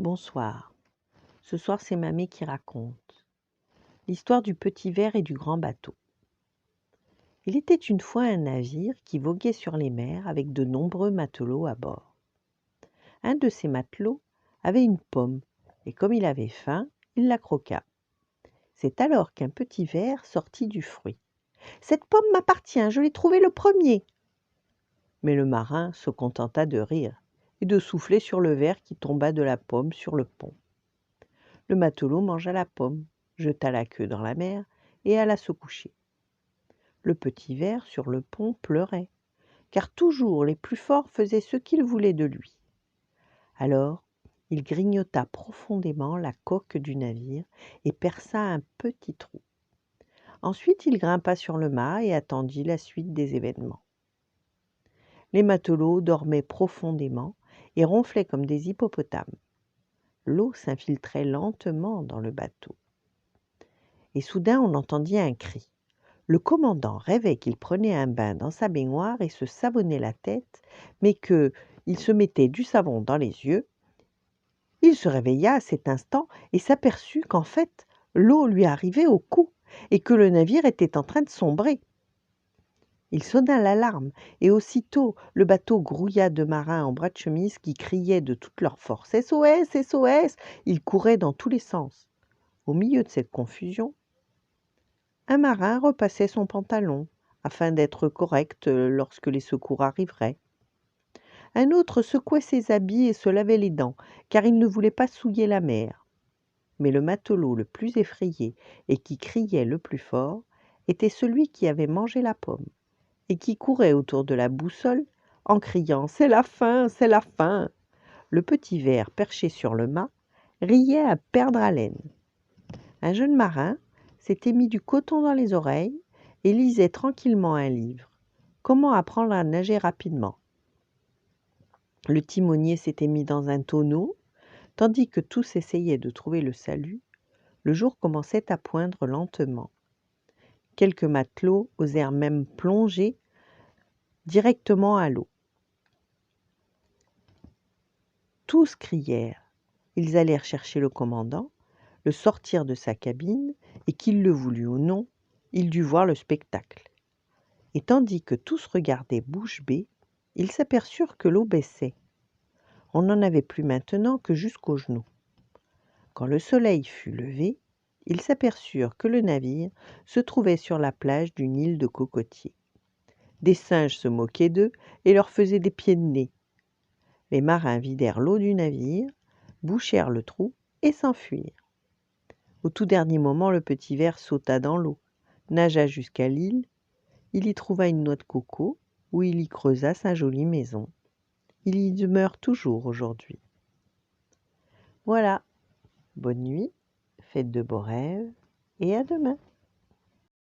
Bonsoir. Ce soir, c'est Mamé qui raconte l'histoire du petit ver et du grand bateau. Il était une fois un navire qui voguait sur les mers avec de nombreux matelots à bord. Un de ces matelots avait une pomme et comme il avait faim, il la croqua. C'est alors qu'un petit ver sortit du fruit. « Cette pomme m'appartient, je l'ai trouvée le premier !» Mais le marin se contenta de rire et de souffler sur le ver qui tomba de la pomme sur le pont. Le matelot mangea la pomme, jeta la queue dans la mer et alla se coucher. Le petit ver sur le pont pleurait, car toujours les plus forts faisaient ce qu'ils voulaient de lui. Alors, il grignota profondément la coque du navire et perça un petit trou. Ensuite, il grimpa sur le mât et attendit la suite des événements. Les matelots dormaient profondément et ronflaient comme des hippopotames. L'eau s'infiltrait lentement dans le bateau. Et soudain on entendit un cri. Le commandant rêvait qu'il prenait un bain dans sa baignoire et se savonnait la tête, mais qu'il se mettait du savon dans les yeux. Il se réveilla à cet instant et s'aperçut qu'en fait, l'eau lui arrivait au cou et que le navire était en train de sombrer. Il sonna l'alarme et aussitôt le bateau grouilla de marins en bras de chemise qui criaient de toute leur force « SOS, SOS !» Ils couraient dans tous les sens. Au milieu de cette confusion, un marin repassait son pantalon, afin d'être correct lorsque les secours arriveraient. Un autre secouait ses habits et se lavait les dents, car il ne voulait pas souiller la mer. Mais le matelot le plus effrayé et qui criait le plus fort était celui qui avait mangé la pomme et qui courait autour de la boussole en criant « C'est la fin, c'est la fin !» Le petit ver perché sur le mât riait à perdre haleine. Un jeune marin s'était mis du coton dans les oreilles et lisait tranquillement un livre. Comment apprendre à nager rapidement. Le timonier s'était mis dans un tonneau, tandis que tous essayaient de trouver le salut. Le jour commençait à poindre lentement. Quelques matelots osèrent même plonger directement à l'eau. Tous crièrent. Ils allèrent chercher le commandant, le sortir de sa cabine, et qu'il le voulût ou non, il dut voir le spectacle. Et tandis que tous regardaient bouche bée, ils s'aperçurent que l'eau baissait. On n'en avait plus maintenant que jusqu'aux genoux. Quand le soleil fut levé, ils s'aperçurent que le navire se trouvait sur la plage d'une île de cocotiers. Des singes se moquaient d'eux et leur faisaient des pieds de nez. Les marins vidèrent l'eau du navire, bouchèrent le trou et s'enfuirent. Au tout dernier moment, le petit ver sauta dans l'eau, nagea jusqu'à l'île. Il y trouva une noix de coco, où il y creusa sa jolie maison. Il y demeure toujours aujourd'hui. Voilà, bonne nuit, faites de beaux rêves et à demain.